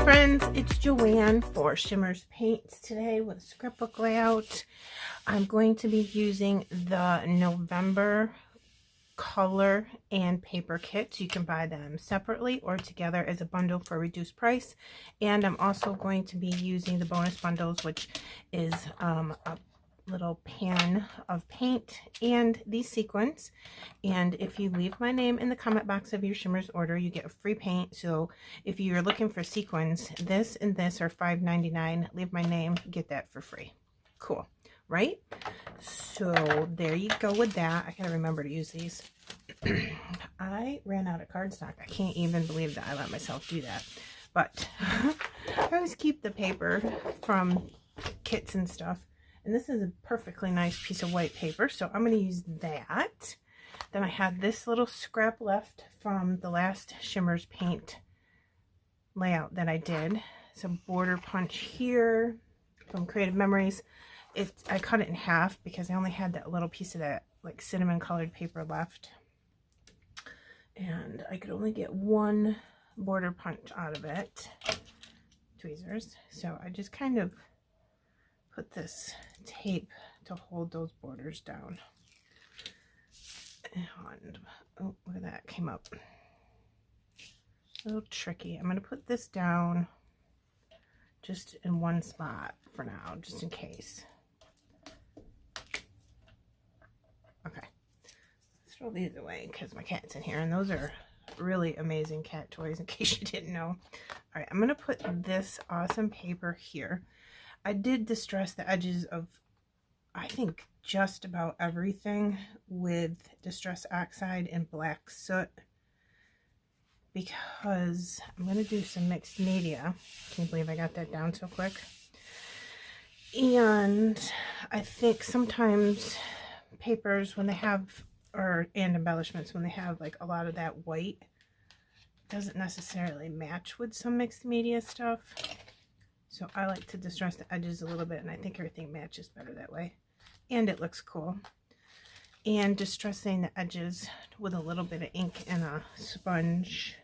Friends, it's Joanne for Shimmerz Paints today with a scrapbook layout. I'm going to be using the November color and paper kits. You can buy them separately or together as a bundle for a reduced price. And I'm also going to be using the bonus bundles, which is a little pan of paint and these sequins. And if you leave my name in the comment box of your Shimmerz order, you get a free paint. So if you're looking for sequins, this and this are $5.99. Leave my name, get that for free. Cool, right? So there you go with that. I gotta remember to use these. I ran out of cardstock. I can't even believe that I let myself do that. But I always keep the paper from kits and stuff. And this is a perfectly nice piece of white paper, so I'm going to use that. Then I had this little scrap left from the last Shimmerz paint layout that I did. Some border punch here from Creative Memories. I cut it in half because I only had that little piece of that like cinnamon colored paper left. And I could only get one border punch out of it. Tweezers. So I just kind of put this tape to hold those borders down. And oh, look at that, came up. A little tricky. I'm going to put this down just in one spot for now, just in case. Okay. Let's throw these away because my cat's in here, and those are really amazing cat toys in case you didn't know. All right, I'm going to put this awesome paper here. I did distress the edges of, I think, just about everything with Distress Oxide and Black Soot because I'm going to do some mixed media. Can you believe I got that down so quick? And I think sometimes papers, when they have, and embellishments, when they have like a lot of that white, doesn't necessarily match with some mixed media stuff. So I like to distress the edges a little bit, and I think everything matches better that way. And it looks cool. And distressing the edges with a little bit of ink and a sponge,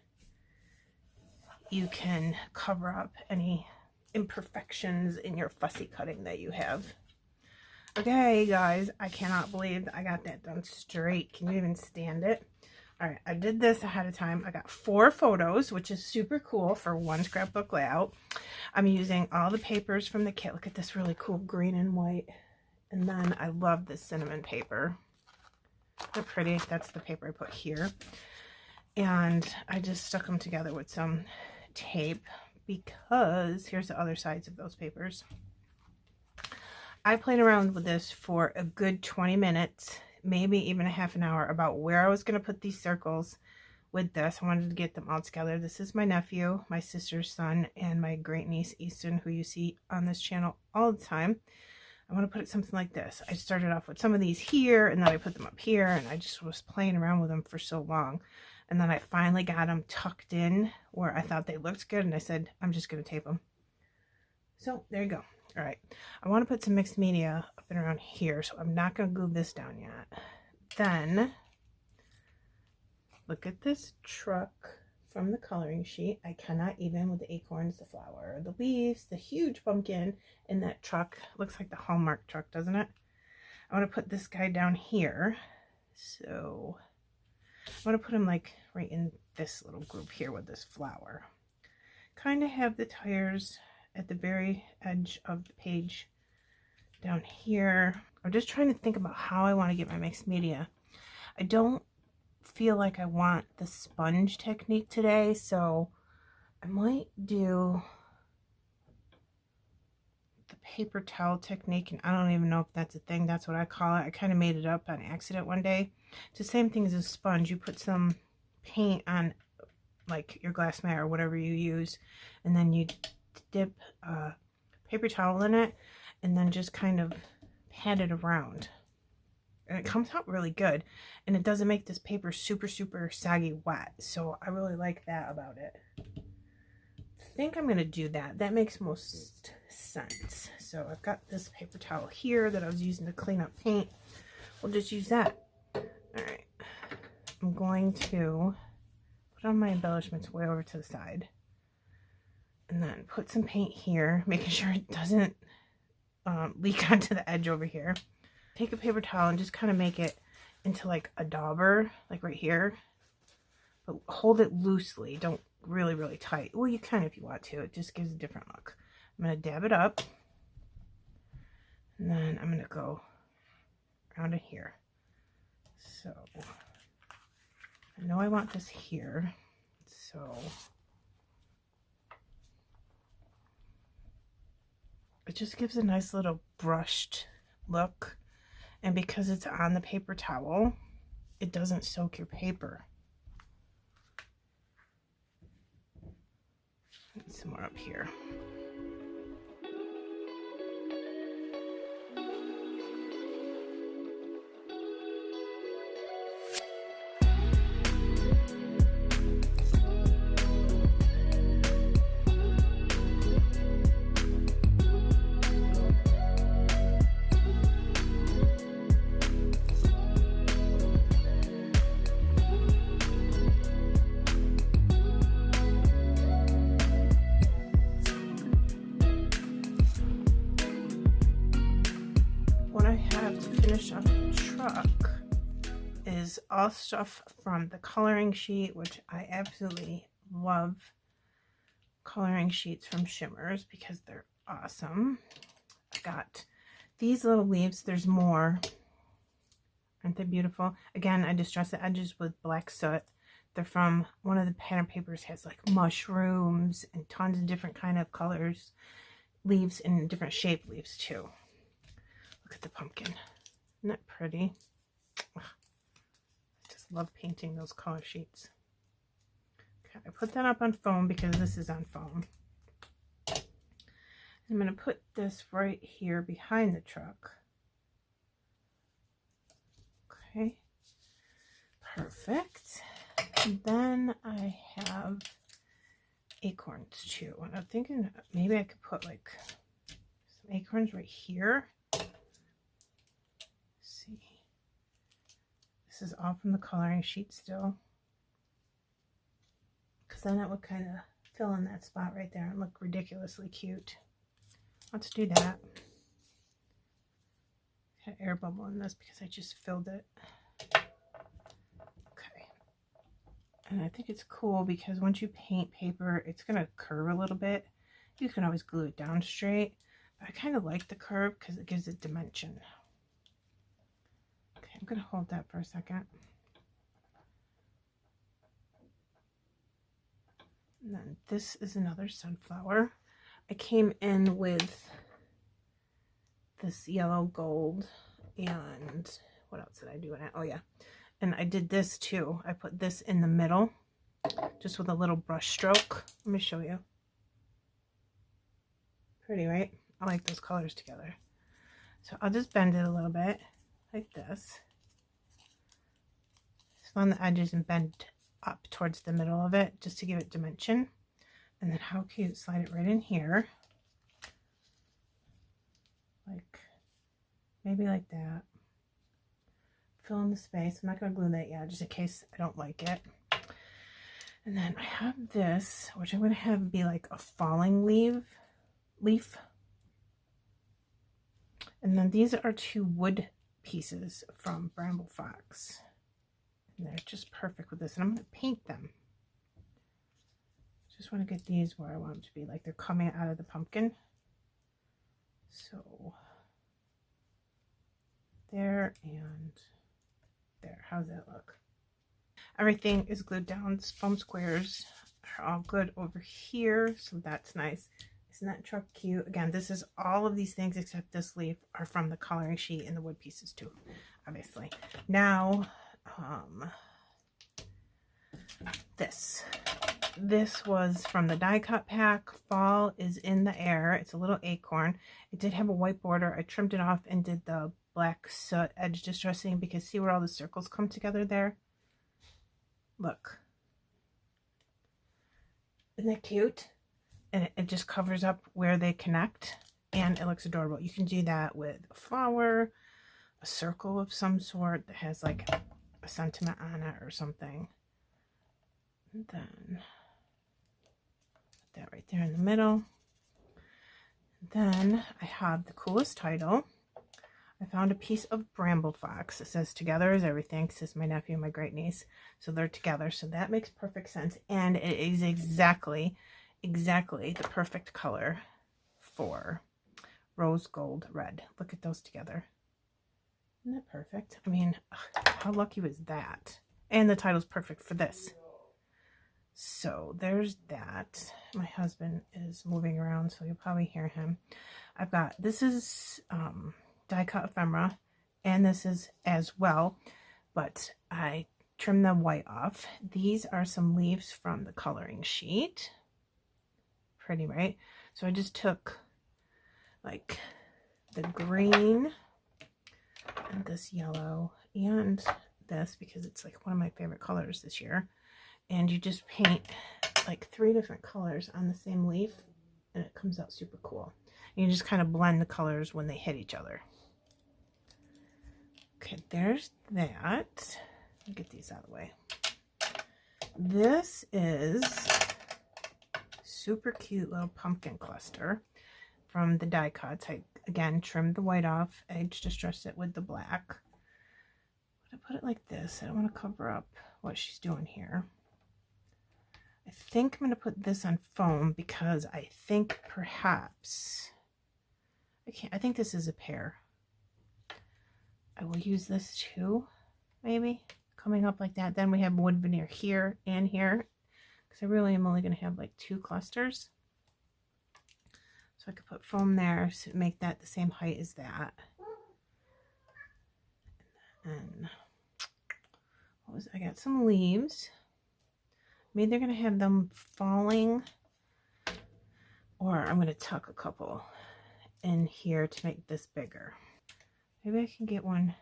you can cover up any imperfections in your fussy cutting that you have. Okay, guys, I cannot believe I got that done straight. Can you even stand it? All right, I did this ahead of time. I got 4 photos, which is super cool for one scrapbook layout. I'm using all the papers from the kit. Look at this really cool green and white. And then I love this cinnamon paper. They're pretty. That's the paper I put here. And I just stuck them together with some tape because here's the other sides of those papers. I played around with this for a good 20 minutes. Maybe even a half an hour about where I was going to put these circles with this. I wanted to get them all together. This is my nephew, my sister's son, and my great niece Easton, who you see on this channel all the time. I want to put it something like this. I started off with some of these here, and then I put them up here, and I just was playing around with them for so long. And then I finally got them tucked in where I thought they looked good, and I said, I'm just going to tape them. So there you go. All right, I want to put some mixed media up and around here, so I'm not going to glue this down yet. Then, look at this truck from the coloring sheet. I cannot even with the acorns, the flower, the leaves, the huge pumpkin, and that truck. Looks like the Hallmark truck, doesn't it? I want to put this guy down here. So, I want to put him like right in this little group here with this flower. Kind of have the tires at the very edge of the page down here. I'm just trying to think about how I want to get my mixed media. I don't feel like I want the sponge technique today, so I might do the paper towel technique, and I don't even know if that's a thing. That's what I call it. I kind of made it up on accident one day. It's the same thing as a sponge. You put some paint on like your glass mat or whatever you use, and then you dip a paper towel in it and then just kind of pat it around. and it comes out really good, and it doesn't make this paper super saggy wet. So I really like that about it. I think I'm going to do that. That makes most sense. So I've got this paper towel here that I was using to clean up paint. We'll just use that. All right. I'm going to put on my embellishments way over to the side. And then put some paint here, making sure it doesn't leak onto the edge over here. Take a paper towel and just kind of make it into like a dauber, like right here. But hold it loosely. Don't really tight. Well, you can if you want to. It just gives a different look. I'm going to dab it up. And then I'm going to go around it here. So I know I want this here. So it just gives a nice little brushed look. And because it's on the paper towel, it doesn't soak your paper. Some more up here. All stuff from the coloring sheet, which I absolutely love coloring sheets from Shimmerz because they're awesome. I got these little leaves. There's more. Aren't they beautiful? Again, I distress the edges with black soot. They're from one of the pattern papers, has like mushrooms and tons of different kind of colors, leaves and different shaped leaves too. Look at the pumpkin. Isn't that pretty? Ugh. Love painting those color sheets. Okay, I put that up on foam because this is on foam. I'm going to put this right here behind the truck. Okay, perfect. And then I have acorns too. And I'm thinking maybe I could put like some acorns right here. This is all from the coloring sheet still, because then it would kind of fill in that spot right there and look ridiculously cute. Let's do that. Got air bubble in this because I just filled it. Okay, and I think it's cool because once you paint paper, it's going to curve a little bit. You can always glue it down straight, but I kind of like the curve because it gives it dimension. I'm going to hold that for a second. And then this is another sunflower. I came in with this yellow gold, and what else did I do in it? Oh yeah, and I did this too. I put this in the middle just with a little brush stroke. Let me show you. Pretty, right? I like those colors together. So I'll just bend it a little bit like this. On the edges and bend up towards the middle of it just to give it dimension. And then how cute, slide it right in here, like maybe like that. Fill in the space. I'm not going to glue that yet just in case I don't like it. And then I have this, which I'm going to have be like a falling leaf. And then these are two wood pieces from Bramble Fox. They're just perfect with this, and I'm going to paint them. Just want to get these where I want them to be, like they're coming out of the pumpkin. So there and there. How's that look? Everything is glued down. The foam squares are all good over here, so that's nice. Isn't that truck cute? Again, this is all of these things except this leaf are from the coloring sheet and the wood pieces too, obviously. Now this was from the die cut pack. Fall is in the air. It's a little acorn. It did have a white border. I trimmed it off and did the black soot edge distressing, because see where all the circles come together there? Look. Isn't that cute? And it just covers up where they connect, and it looks adorable. You can do that with a flower, a circle of some sort that has like a sentiment on it or something. And then put that right there in the middle. Then I have the coolest title. I found a piece of bramble fox. It says together is everything. It says my nephew and my great niece. So they're together. So that makes perfect sense. And it is exactly the perfect color for rose gold red. Look at those together. Isn't that perfect? I mean, how lucky was that? And the title's perfect for this. So there's that. My husband is moving around, so you'll probably hear him. I've got, this is die cut ephemera, and this is as well, but I trimmed the white off. These are some leaves from the coloring sheet. Pretty, right? So I just took like the green and this yellow and this, because it's like one of my favorite colors this year, and you just paint like 3 different colors on the same leaf, and it comes out super cool. And you just kind of blend the colors when they hit each other. Okay, there's that. I'll get these out of the way. This is super cute little pumpkin cluster from the die cuts. I again trimmed the white off, edge distressed it with the black. But I put it like this. I don't want to cover up what she's doing here. I think I'm going to put this on foam because I think perhaps I think this is a pear. I will use this too, maybe coming up like that. Then we have wood veneer here and here, because I really am only going to have like 2 clusters. So I could put foam there to make that the same height as that. And what was I got some leaves. Maybe they're going to have them falling, or I'm going to tuck a couple in here to make this bigger. Maybe I can get one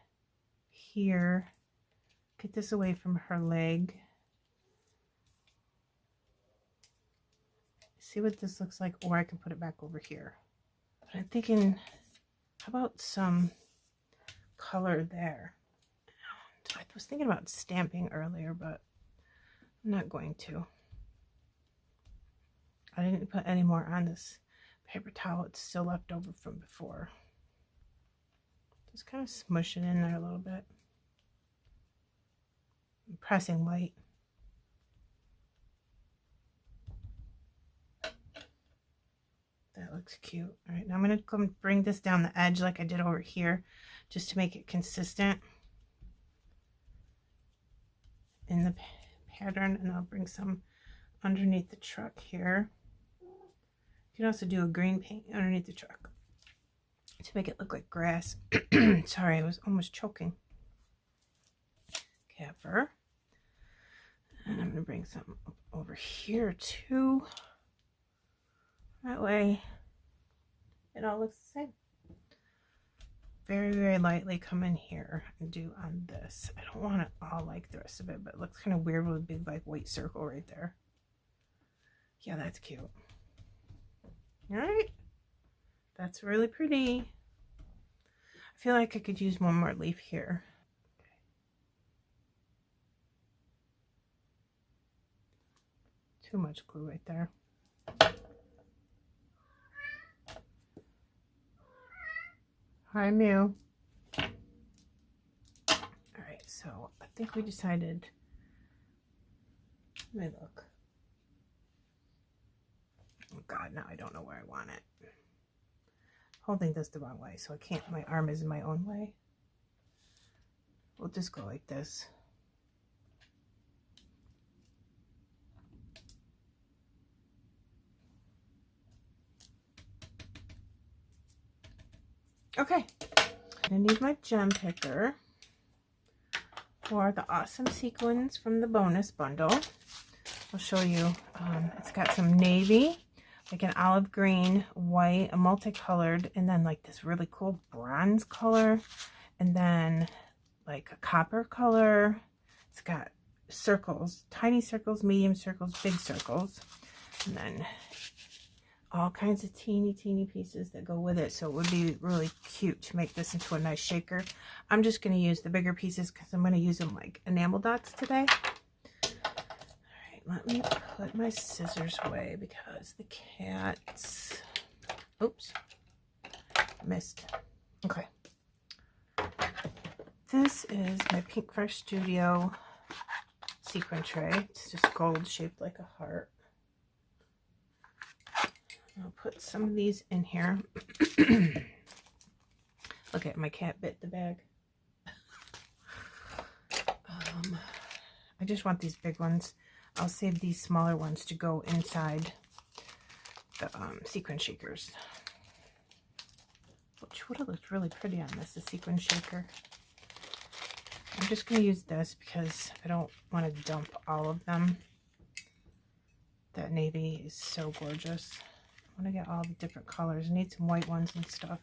here, get this away from her leg. See what this looks like, or I can put it back over here. But I'm thinking, how about some color there? I was thinking about stamping earlier, but I'm not going to. I didn't put any more on this paper towel. It's still left over from before. Just kind of smush it in there a little bit. I'm pressing light. That looks cute. All right, now I'm going to come bring this down the edge like I did over here, just to make it consistent in the pattern, and I'll bring some underneath the truck here. You can also do a green paint underneath the truck to make it look like grass. Sorry, I was almost choking. Cover. And I'm going to bring some up over here too. That way it all looks the same. Very, very lightly come in here and do on this. I don't want it all like the rest of it, but it looks kind of weird with a big like white circle right there. Yeah, that's cute. All right. That's really pretty. I feel like I could use one more leaf here. Okay. Too much glue right there. Hi, Mew. All right, so I think we decided, let me look. Oh God, now I don't know where I want it. Holding this the wrong way, so I can't, my arm is in my own way. We'll just go like this. Okay, I need my gem picker for the awesome sequins from the Bonuz Bundle. I'll show you. It's got some navy, like an olive green, white, a multicolored, and then like this really cool bronze color. and then like a copper color. It's got circles, tiny circles, medium circles, big circles, and then all kinds of teeny pieces that go with it. So it would be really cute to make this into a nice shaker. I'm just going to use the bigger pieces because I'm going to use them like enamel dots today. Let me put my scissors away because the cats, oops, missed. Okay. This is my Pink Fresh Studio sequin tray. It's just gold shaped like a heart. I'll put some of these in here. Look at my cat bit the bag. I just want these big ones. I'll save these smaller ones to go inside the sequin shakers, which would have looked really pretty on this, the sequin shaker. I'm just going to use this because I don't want to dump all of them. That navy is so gorgeous. I want to get all the different colors. I need some white ones and stuff.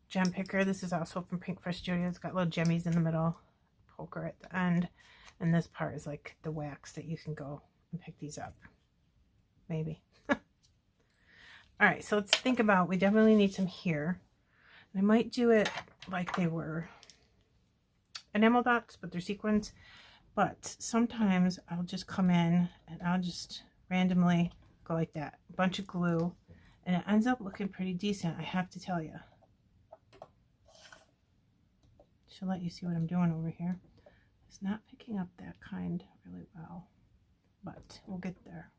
Gem picker. This is also from Pink Fresh Studio. It's got little gemmies in the middle, poker at the end. And this part is like the wax that you can go and pick these up. Maybe. All right, so let's think about, we definitely need some here. I might do it like they were enamel dots, but they're sequins. But sometimes I'll just come in and I'll just randomly go like that. A bunch of glue. And it ends up looking pretty decent, I have to tell you. Should let you see what I'm doing over here. It's not picking up that kind really well, but we'll get there.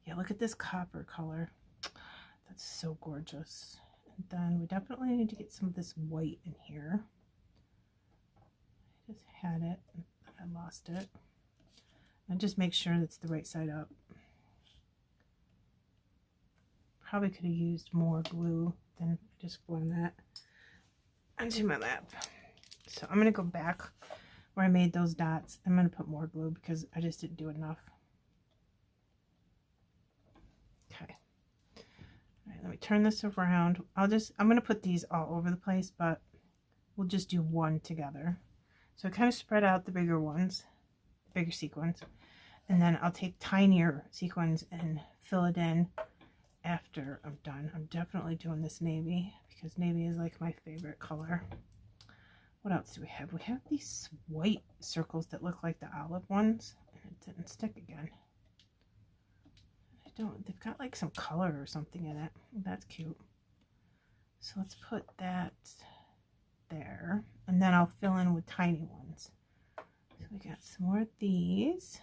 Yeah, look at this copper color. That's so gorgeous. And then we definitely need to get some of this white in here. I just had it, and I lost it. And just make sure that's the right side up. Probably could have used more glue than just gluing that onto my lap. So I'm going to go back where I made those dots. I'm going to put more glue because I just didn't do enough. Okay. All right, let me turn this around. I'm going to put these all over the place, but we'll just do one together. So I kind of spread out the bigger ones, bigger sequins, and then I'll take tinier sequins and fill it in after I'm done. I'm definitely doing this navy because navy is like my favorite color. What else do we have? We have these white circles that look like the olive ones, and it didn't stick again. They've got like some color or something in it. That's cute. So let's put that there, and then I'll fill in with tiny ones. So we got some more of these.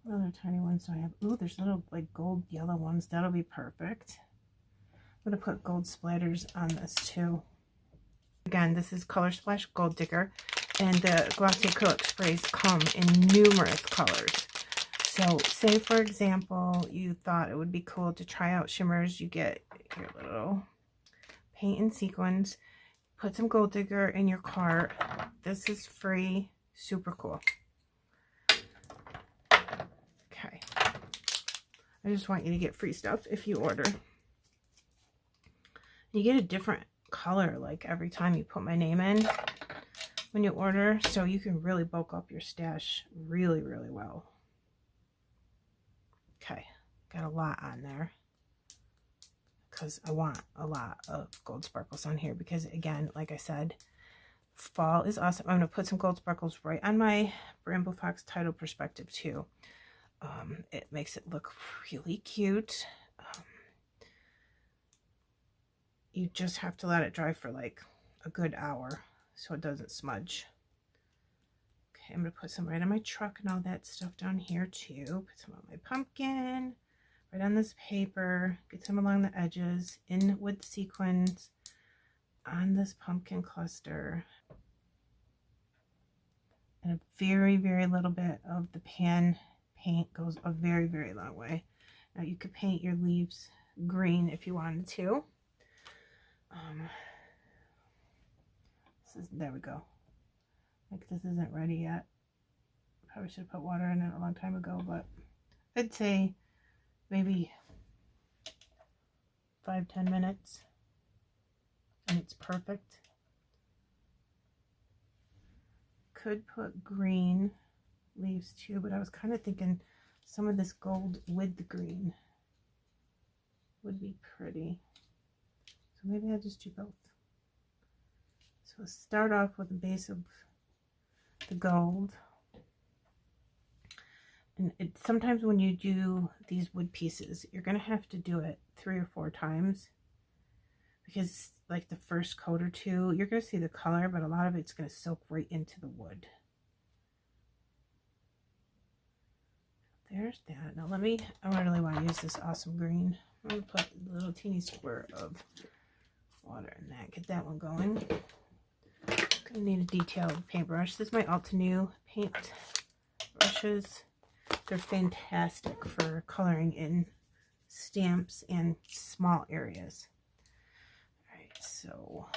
What other tiny ones do I have? Ooh, there's little like gold yellow ones. That'll be perfect. I'm going to put gold splatters on this too. Again, this is Color Splash Gold Digger, and the glossy acrylic sprays come in numerous colors. So say for example you thought it would be cool to try out Shimmerz. You get your little paint and sequins, put some Gold Digger in your cart. This is free, super cool. Okay, I just want you to get free stuff if you order. You get a different color like every time you put my name in when you order, so you can really bulk up your stash really well. Okay, got a lot on there because I want a lot of gold sparkles on here because, again, like I said, fall is awesome. I'm going to put some gold sparkles right on my Bramble Fox title perspective too. It makes it look really cute. You just have to let it dry for like a good hour so it doesn't smudge. Okay, I'm going to put some right on my truck and all that stuff down here too. Put some on my pumpkin, right on this paper. Get some along the edges, in with sequins on this pumpkin cluster. And a very little bit of the pan paint goes a very long way. Now you could paint your leaves green if you wanted to. There we go. Like, this isn't ready yet. Probably should have put water in it a long time ago, but I'd say maybe 5-10 minutes and it's perfect. could put green leaves too, but I was kind of thinking some of this gold with the green would be pretty. So maybe I'll just do both. So let's start off with the base of the gold. And sometimes when you do these wood pieces, you're going to have to do it 3 or 4 times. Because like the first coat or two, you're going to see the color, but a lot of it's going to soak right into the wood. There's that. Now I really want to use this awesome green. I'm going to put a little teeny squirt of water in that. Get that one going. I'm going to need a detailed paintbrush. This is my Altenew paint brushes. They're fantastic for coloring in stamps and small areas. All right, so,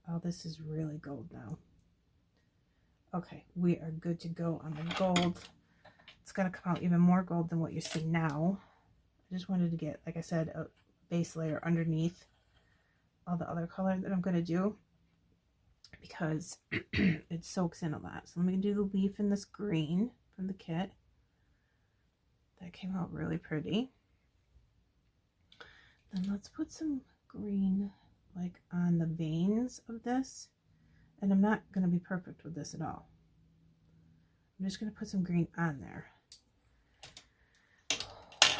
oh, this is really gold now. Okay, we are good to go on the gold. It's going to come out even more gold than what you see now. I just wanted to get, like I said, a base layer underneath all the other color that I'm going to do, because it soaks in a lot. So let me do the leaf in this green from the kit. That came out really pretty. Then let's put some green like on the veins of this. And I'm not going to be perfect with this at all. I'm just going to put some green on there.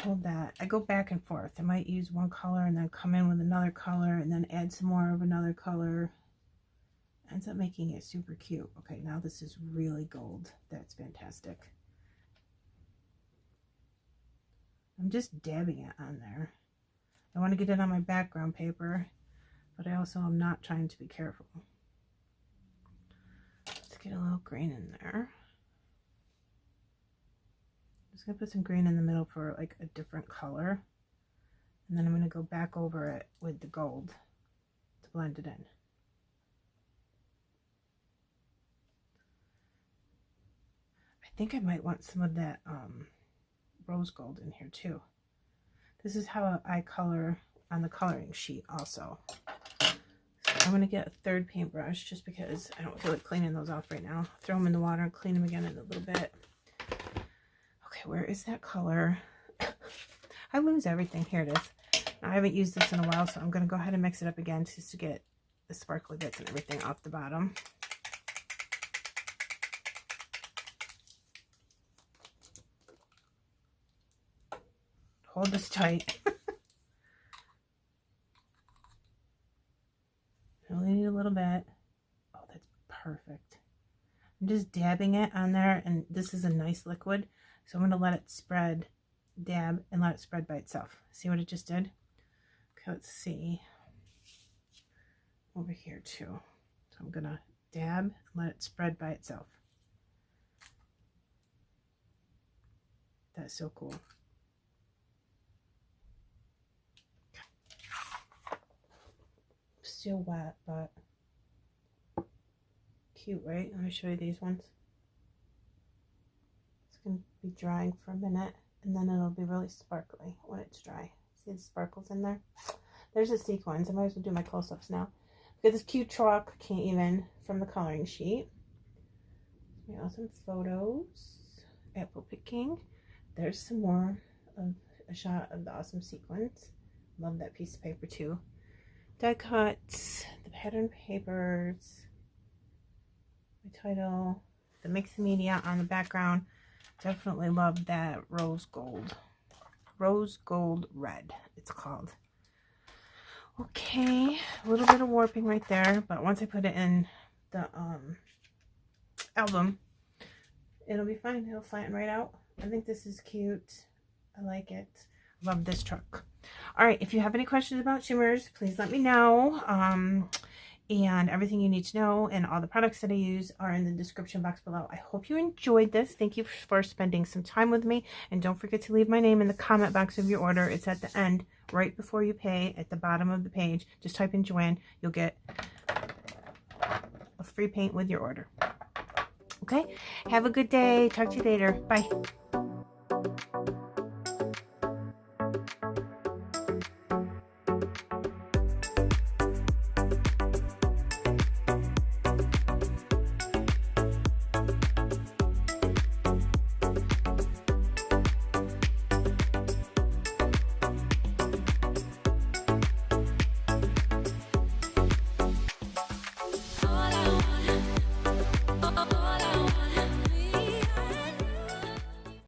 Hold that. I go back and forth. I might use one color and then come in with another color and then add some more of another color. Ends up making it super cute. Okay, now this is really gold. That's fantastic. I'm just dabbing it on there. I want to get it on my background paper, but I also am not trying to be careful. Let's get a little green in there. I'm just going to put some green in the middle for like a different color. And then I'm going to go back over it with the gold to blend it in. I think I might want some of that rose gold in here too. This is how I color on the coloring sheet also. So I'm going to get a third paintbrush just because I don't feel like cleaning those off right now. Throw them in the water and clean them again in a little bit. Okay, where is that color? I lose everything. Here it is. Now, I haven't used this in a while, so I'm going to go ahead and mix it up again just to get the sparkly bits and everything off the bottom. Hold this tight. I only need a little bit. Oh, that's perfect. I'm just dabbing it on there, and this is a nice liquid, so I'm going to let it spread, dab, and let it spread by itself. See what it just did? Okay, let's see. Over here too. So I'm going to dab and let it spread by itself. That's so cool. Still wet, but cute, right? Let me show you these ones. It's going to be drying for a minute, and then it'll be really sparkly when it's dry. See the sparkles in there? There's a sequins. I might as well do my close-ups now. Look at this cute truck, can't even, from the coloring sheet. We have some photos. Apple picking. There's some more of a shot of the awesome sequins. Love that piece of paper too. Die cuts, the pattern papers, my title, the mixed media on the background. Definitely love that rose gold red, it's called. Okay, a little bit of warping right there, but once I put it in the album, it'll be fine. It'll flatten right out. I think this is cute. I like it. Love this truck. All right, if you have any questions about Shimmerz, please let me know. And everything you need to know and all the products that I use are in the description box below. I hope you enjoyed this. Thank you for spending some time with me. And don't forget to leave my name in the comment box of your order. It's at the end, right before you pay, at the bottom of the page. Just type in Joanne. You'll get a free paint with your order. Okay? Have a good day. Talk to you later. Bye.